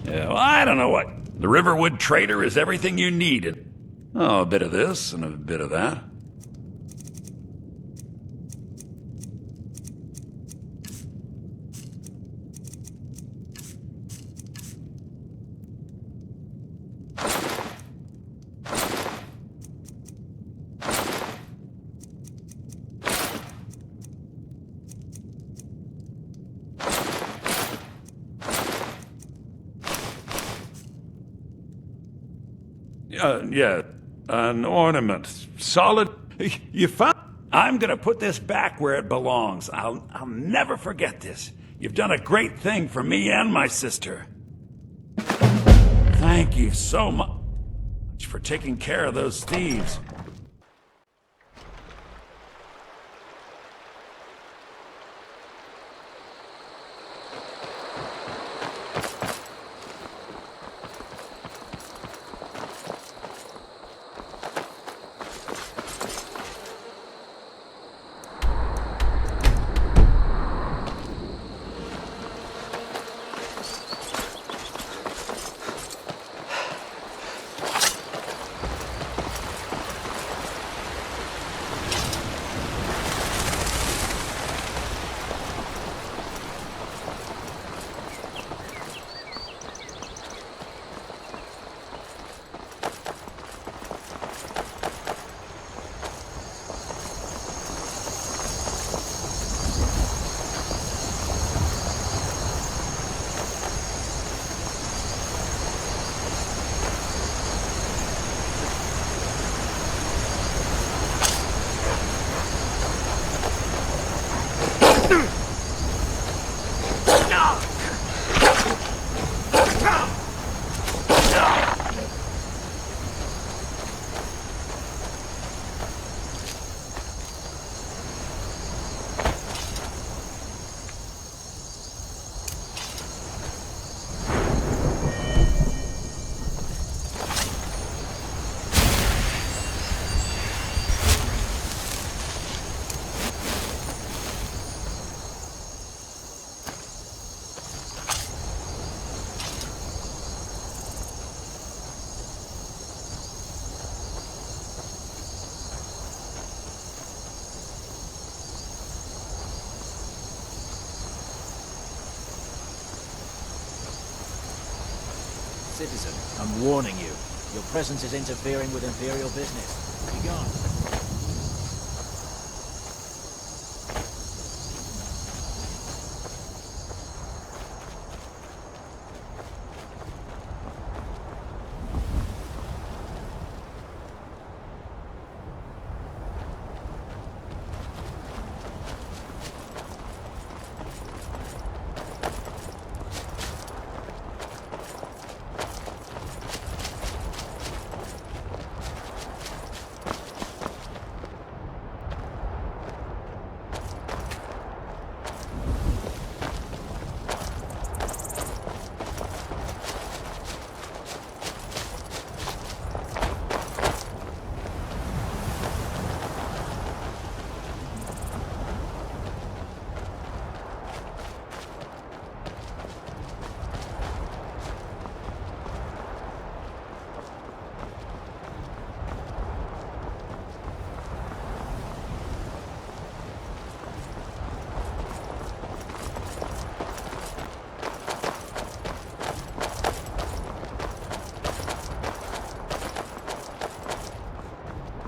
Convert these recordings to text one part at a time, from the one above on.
Yeah, well, I don't know what. The Riverwood Trader is everything you need. Oh, a bit of this and a bit of that. Yeah, an ornament. Solid. You found... I'm gonna put this back where it belongs. I'll never forget this. You've done a great thing for me and my sister. Thank you so much for taking care of those thieves. Citizen, I'm warning you. Your presence is interfering with Imperial business. Be gone.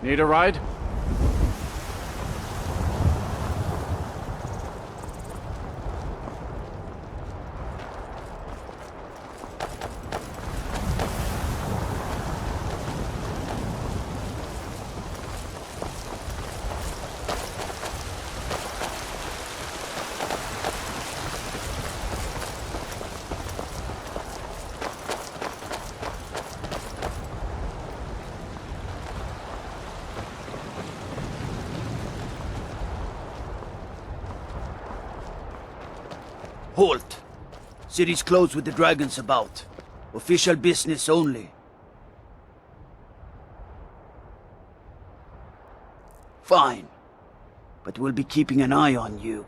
Need a ride? Halt! City's closed with the dragons about. Official business only. Fine. But we'll be keeping an eye on you.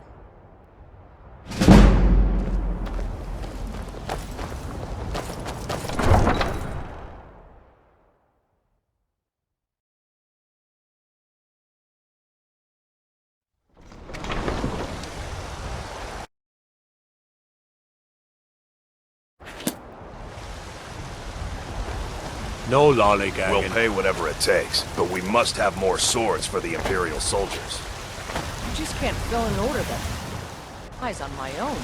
No lollygagging. We'll pay whatever it takes, but we must have more swords for the Imperial soldiers. You just can't fill an order that eyes on my own.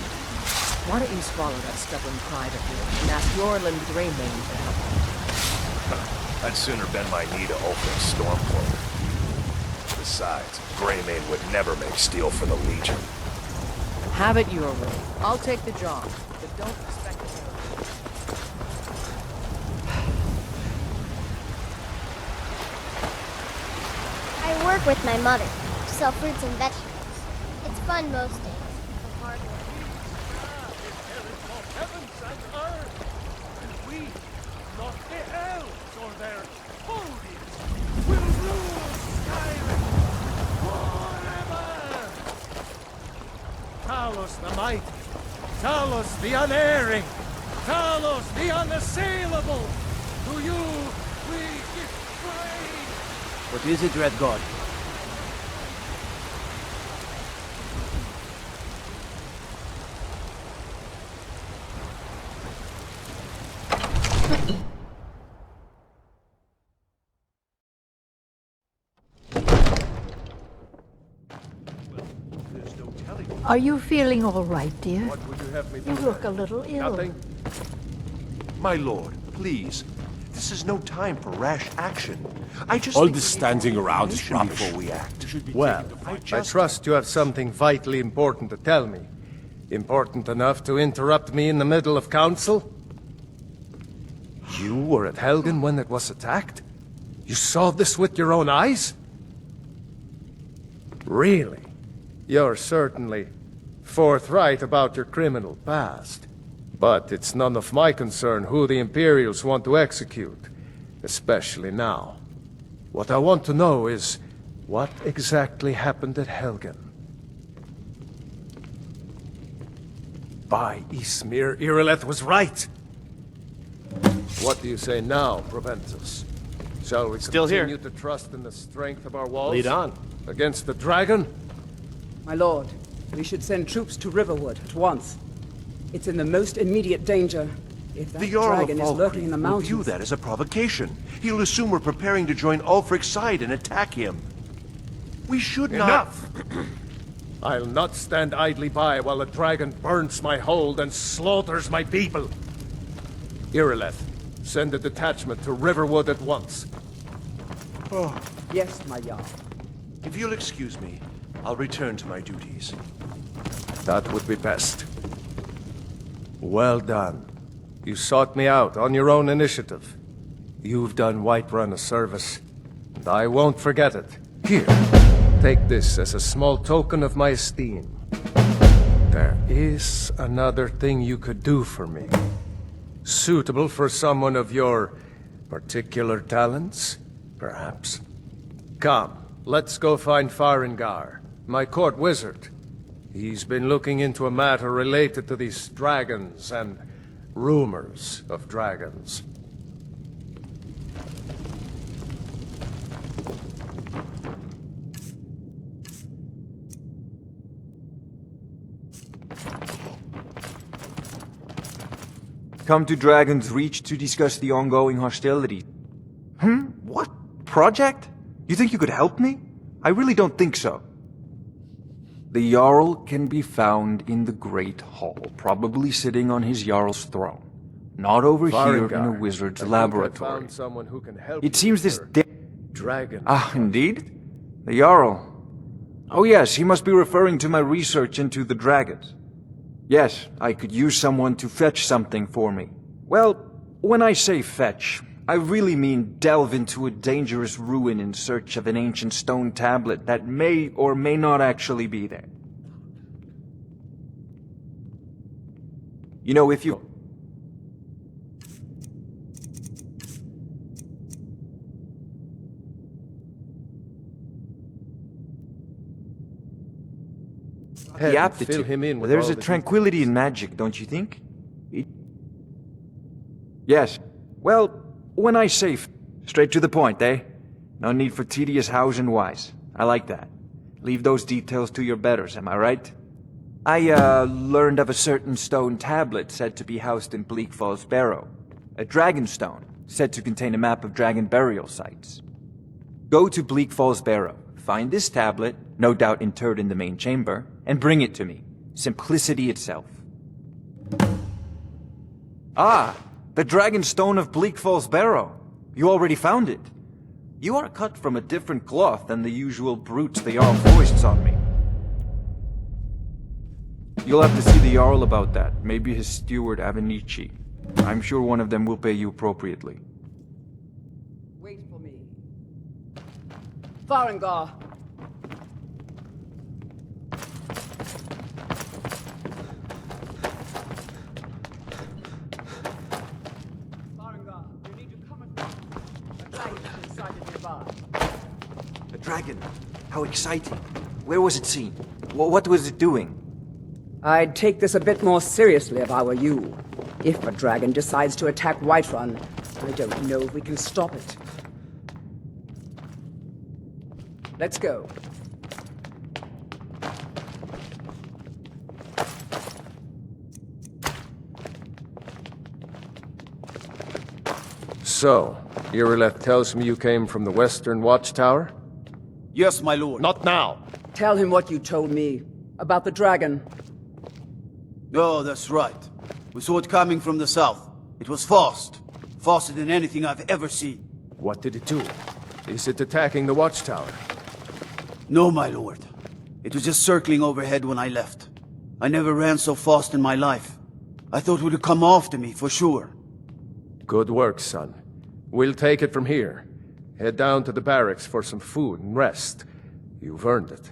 Why don't you swallow that stubborn pride of yours and ask Yorland Greymane to help you? I'd sooner bend my knee to Ulfric's Stormcloak. Besides, Greymane would never make steel for the Legion. Have it your way. I'll take the job, but don't expect it. I work with my mother to sell fruits and vegetables. It's fun most days, but hard work. Heavens and earth, and we, not the elves or their holdings, will rule Skyrim forever! Talos the mighty, Talos the unerring, Talos the unassailable, to you we give praise! What is it, Red God? Are you feeling all right, dear? What would you have me do? You look a little ill. Nothing. My lord, please. This is no time for rash action. I just All think this we need standing around is information rubbish. before we act. Well, I trust you have something vitally important to tell me. Important enough to interrupt me in the middle of council? You were at Helgen when it was attacked? You saw this with your own eyes? Really? You're certainly forthright about your criminal past. But it's none of my concern who the Imperials want to execute, especially now. What I want to know is, what exactly happened at Helgen? By Ysmir, Irileth was right! What do you say now, Proventus? Shall we Still here. continue to trust in the strength of our walls? Lead on. Against the dragon? My lord, we should send troops to Riverwood at once. It's in the most immediate danger. If that The Jarl of dragon is lurking in the Falkreath will mountains... view that as a provocation. He'll assume we're preparing to join Ulfric's side and attack him. We should not... Enough! I'll not stand idly by while the dragon burns my hold and slaughters my people. Irileth, send a detachment to Riverwood at once. Yes, my Jarl. If you'll excuse me, I'll return to my duties. That would be best. Well done. You sought me out on your own initiative. You've done Whiterun a service, and I won't forget it. Here, take this as a small token of my esteem. There is another thing you could do for me. Suitable for someone of your particular talents, perhaps. Come, let's go find Farengar, my court wizard. He's been looking into a matter related to these dragons and rumors of dragons. Come to Dragon's Reach to discuss the ongoing hostility. What? Project? You think you could help me? I really don't think so. The Jarl can be found in the Great Hall, probably sitting on his Jarl's throne. Not over here in a wizard's laboratory. Found someone who can help It seems this dragon. Ah, indeed? The Jarl. Oh yes, he must be referring to my research into the dragons. Yes, I could use someone to fetch something for me. Well, when I say fetch, I really mean delve into a dangerous ruin in search of an ancient stone tablet that may or may not actually be there. You know, if you... The aptitude. Fill him in with There's all a the tranquility in magic, don't you think? Yes. Well, when I say straight to the point, eh? No need for tedious hows and whys. I like that. Leave those details to your betters, am I right? I, learned of a certain stone tablet said to be housed in Bleak Falls Barrow. A dragon stone, said to contain a map of dragon burial sites. Go to Bleak Falls Barrow, find this tablet, no doubt interred in the main chamber, and bring it to me. Simplicity itself. Ah, the Dragon Stone of Bleak Falls Barrow. You already found it. You are cut from a different cloth than the usual brutes the Jarl foists on me. You'll have to see the Jarl about that, maybe his steward Avenici. I'm sure one of them will pay you appropriately. Wait for me. Farengar! Farengar, you need to come and... A dragon is sighted nearby. A dragon? How exciting. Where was it seen? What was it doing? I'd take this a bit more seriously if I were you. If a dragon decides to attack Whiterun, I don't know if we can stop it. Let's go. So, Irileth tells me you came from the Western Watchtower? Yes, my lord. Not now! Tell him what you told me about the dragon. Oh, that's right. We saw it coming from the south. It was fast. Faster than anything I've ever seen. What did it do? Is it attacking the Watchtower? No, my lord. It was just circling overhead when I left. I never ran so fast in my life. I thought it would come after me, for sure. Good work, son. We'll take it from here. Head down to the barracks for some food and rest. You've earned it.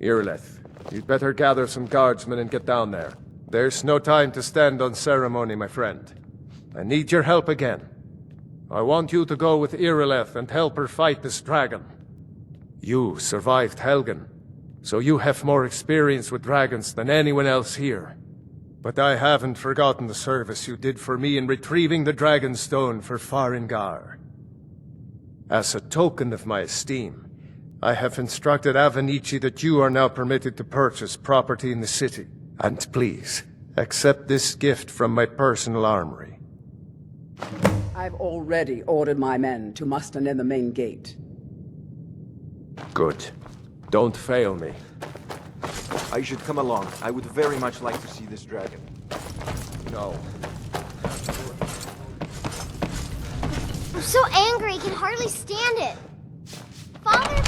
Irileth, you'd better gather some guardsmen and get down there. There's no time to stand on ceremony, my friend. I need your help again. I want you to go with Irileth and help her fight this dragon. You survived Helgen, so you have more experience with dragons than anyone else here. But I haven't forgotten the service you did for me in retrieving the Dragon Stone for Farengar. As a token of my esteem, I have instructed Avenici that you are now permitted to purchase property in the city. And please, accept this gift from my personal armory. I've already ordered my men to muster near the main gate. Good. Don't fail me. I should come along. I would very much like to see this dragon. No. I'm so angry I can hardly stand it. Father...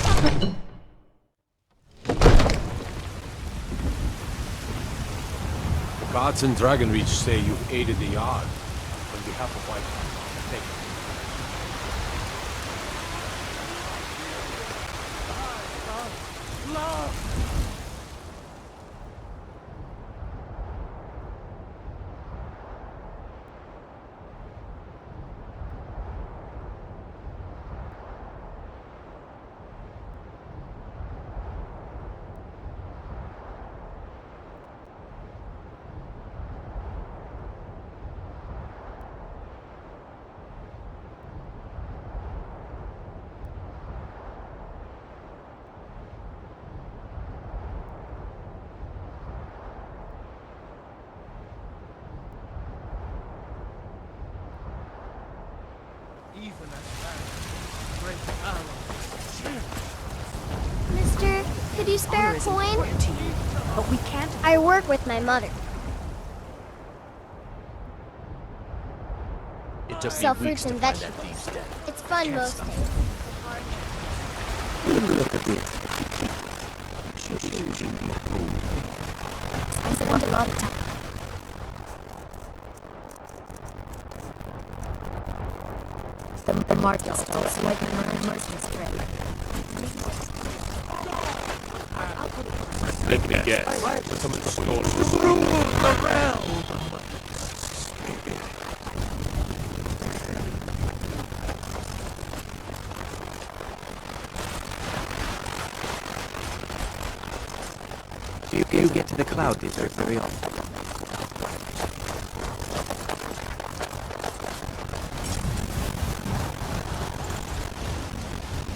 The gods in Dragonreach say you've aided the Yard on behalf of White. Thank you. Love! Mister, could you spare a coin? But we can't. I work with my mother. It took Sell me weeks fruits to and find that vegetables. thief's den. It's fun most days. I spend a lot of time. The market stalls like merchants trade. Let me guess. Some stores. Rule the realm! You get to the Cloud Desert very often.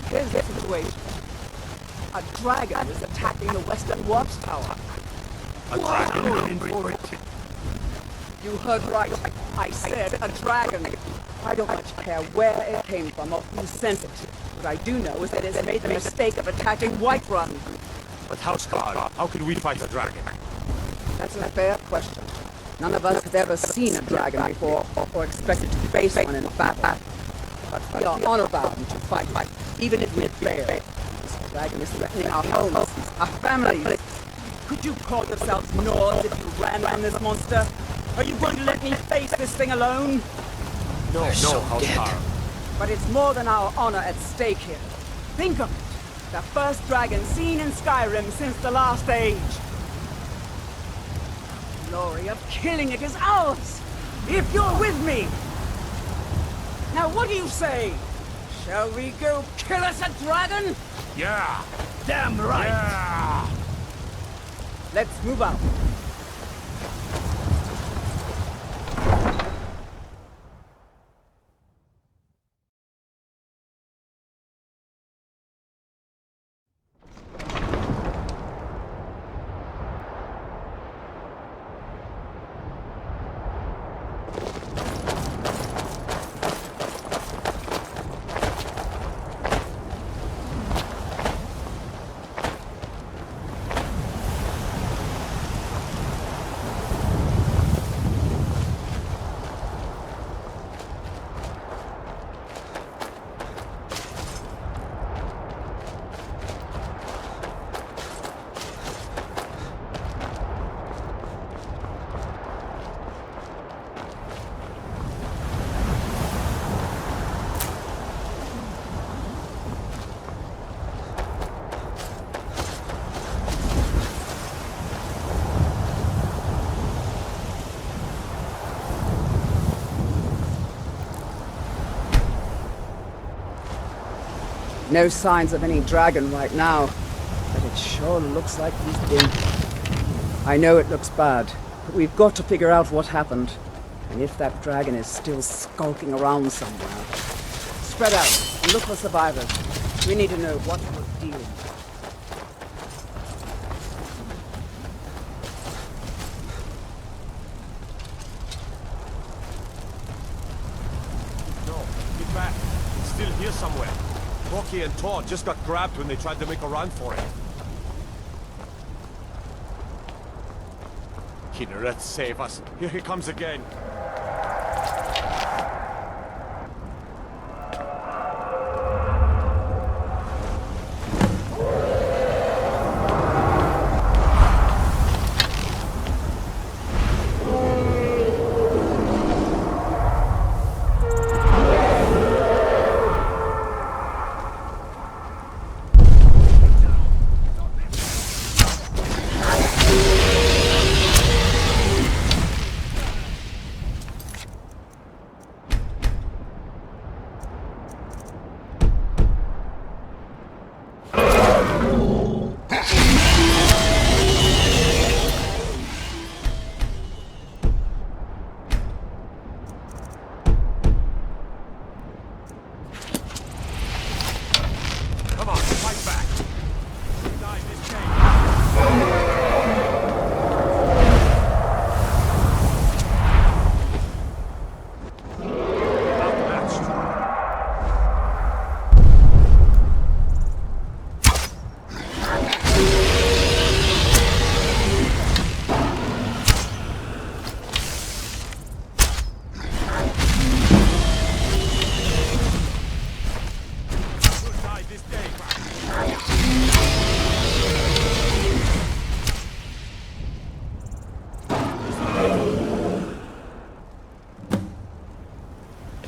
Here's the situation. A dragon is attacking the Western Watchtower. A dragon in for it. You heard right. I said a dragon. I don't much care where it came from or who sent it. What I do know is that it's made the mistake of attacking Whiterun. But how, Scar? How can we fight a dragon? That's a fair question. None of us has ever seen a dragon before, or expected to face one in battle. But we are honor-bound to fight, even if we fail. This dragon is threatening our homes, our families. Could you call yourselves Nords if you ran from this monster? Are you going to let me face this thing alone? No, Housecar. But it's more than our honor at stake here. Think of it. The first dragon seen in Skyrim since the last age. The glory of killing it is ours, if you're with me. Now what do you say? Shall we go kill us a dragon? Yeah! Damn right! Yeah! Let's move out. No signs of any dragon right now, but it sure looks like he's dangerous. I know it looks bad, but we've got to figure out what happened, and if that dragon is still skulking around somewhere. Spread out and look for survivors. We need to know what we're dealing with. No, get back. It's still here somewhere. Rocky and Todd just got grabbed when they tried to make a run for it. Kinneret, save us. Here he comes again.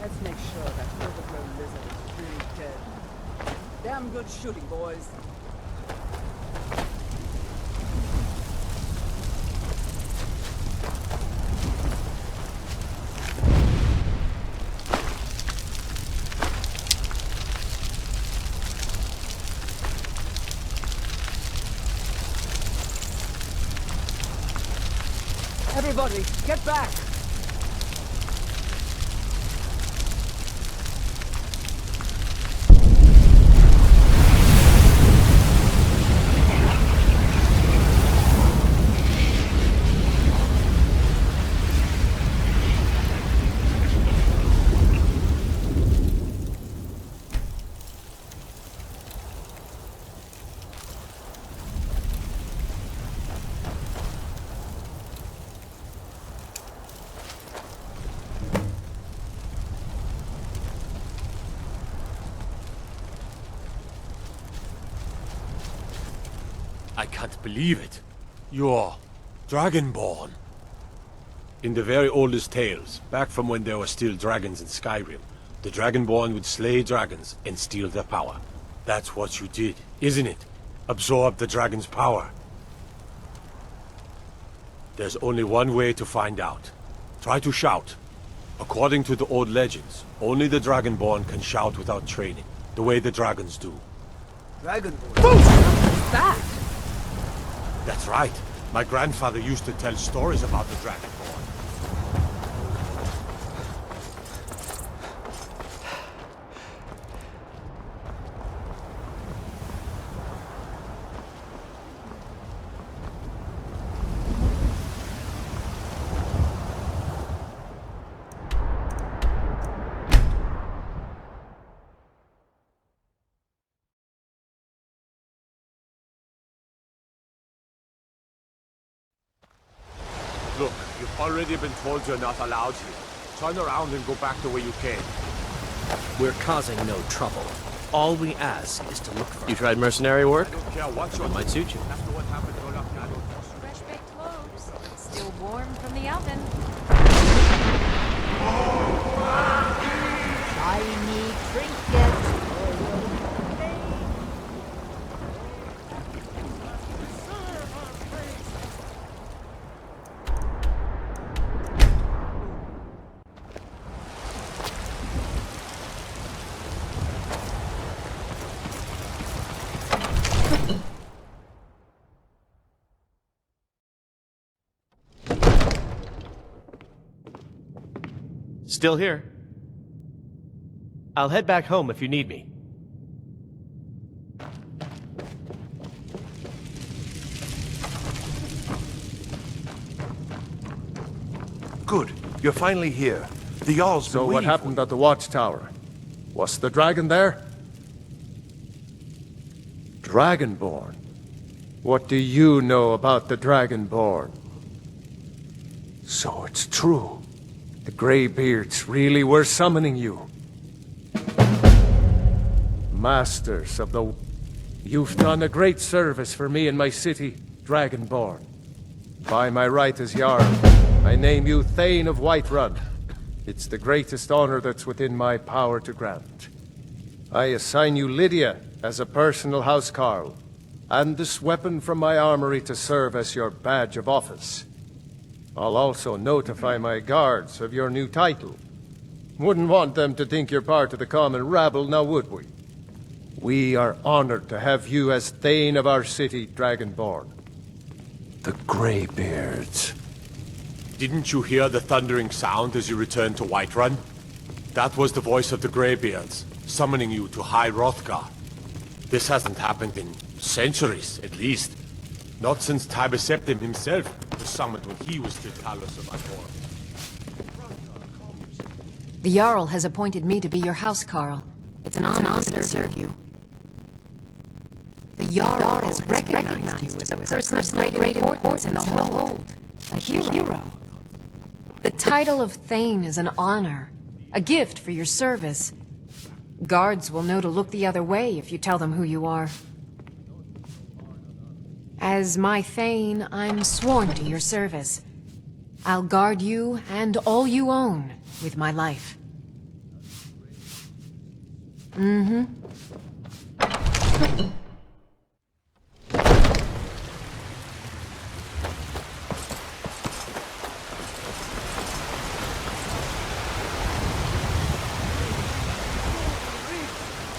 Let's make sure that overgrown lizard is really dead. Damn good shooting, boys. Everybody, get back! can't believe it. You're Dragonborn. In the very oldest tales, back from when there were still dragons in Skyrim, the Dragonborn would slay dragons and steal their power. That's what you did, isn't it? Absorb the dragon's power. There's only one way to find out. Try to shout. According to the old legends, only the Dragonborn can shout without training, the way the dragons do. Dragonborn? What's that? That's right. My grandfather used to tell stories about the Dragonborn. Look, you've already been told you're not allowed here. Turn around and go back the way you came. We're causing no trouble. All we ask is to look for... You tried mercenary work? I don't care what you're It might suit you. After what happened to Olaf, Fresh baked loaves. Still warm from the oven. Shiny trinkets. Still here. I'll head back home if you need me. Good. You're finally here. The Jarl's been So what waiting for happened at the watchtower? Was the dragon there? Dragonborn? What do you know about the Dragonborn? So it's true. The Greybeards really were summoning you. Masters of the... You've done a great service for me and my city, Dragonborn. By my right as Jarl, I name you Thane of Whiterun. It's the greatest honor that's within my power to grant. I assign you Lydia as a personal housecarl, and this weapon from my armory to serve as your badge of office. I'll also notify my guards of your new title. Wouldn't want them to think you're part of the common rabble, now would we? We are honored to have you as Thane of our city, Dragonborn. The Greybeards. Didn't you hear the thundering sound as you returned to Whiterun? That was the voice of the Greybeards, summoning you to High Hrothgar. This hasn't happened in centuries, at least. Not since Tiber Septim himself was summoned when he was still Talos of Ivor. The Jarl has appointed me to be your housecarl. It's an honor to serve you. The Jarl has recognized you as a person of great importance in the whole. A hero. The title of Thane is an honor, a gift for your service. Guards will know to look the other way if you tell them who you are. As my Thane, I'm sworn to your service. I'll guard you and all you own with my life. Mm-hmm.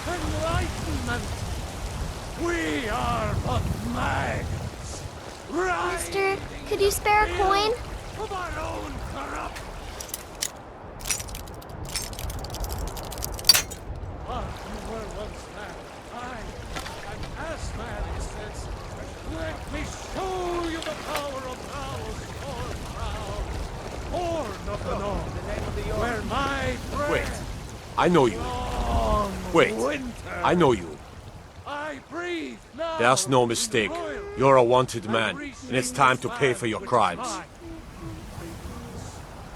Enlightenment! We are but maggots! Mister, could you spare a coin? Of our own corrupt... But you were once mad. I am as mad as this. Let me show you the power of Thalos or Proud. Born of the North, where my friend... Wait, I know you. Wait, I know you. There's no mistake. You're a wanted man, and it's time to pay for your crimes.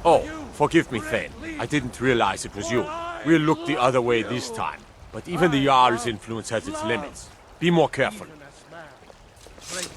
Oh, forgive me, Thane. I didn't realize it was you. We'll look the other way this time. But even the Jarl's influence has its limits. Be more careful. Great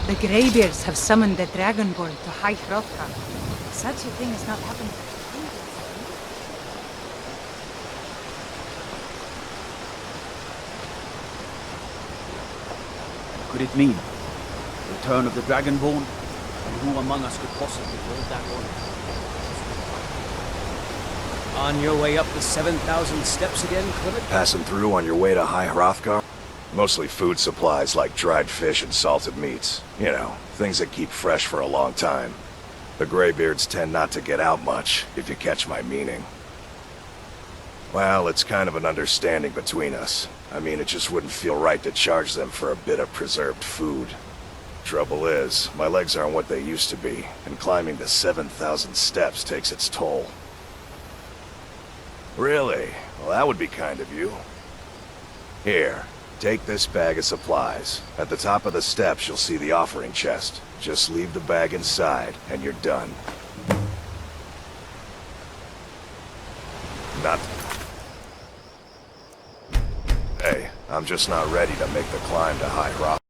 The Greybeards have summoned the Dragonborn to High Hrothgar. Such a thing has not happened. Could it mean? Return of the Dragonborn? And who among us could possibly hold that order? On your way up the 7,000 steps again, Clement? Passing through on your way to High Hrothgar? Mostly food supplies like dried fish and salted meats. You know, things that keep fresh for a long time. The Greybeards tend not to get out much, if you catch my meaning. Well, it's kind of an understanding between us. I mean, it just wouldn't feel right to charge them for a bit of preserved food. Trouble is, my legs aren't what they used to be, and climbing the 7,000 steps takes its toll. Really? Well, that would be kind of you. Here, take this bag of supplies. At the top of the steps, you'll see the offering chest. Just leave the bag inside, and you're done. Not... Hey, I'm just not ready to make the climb to High Rock.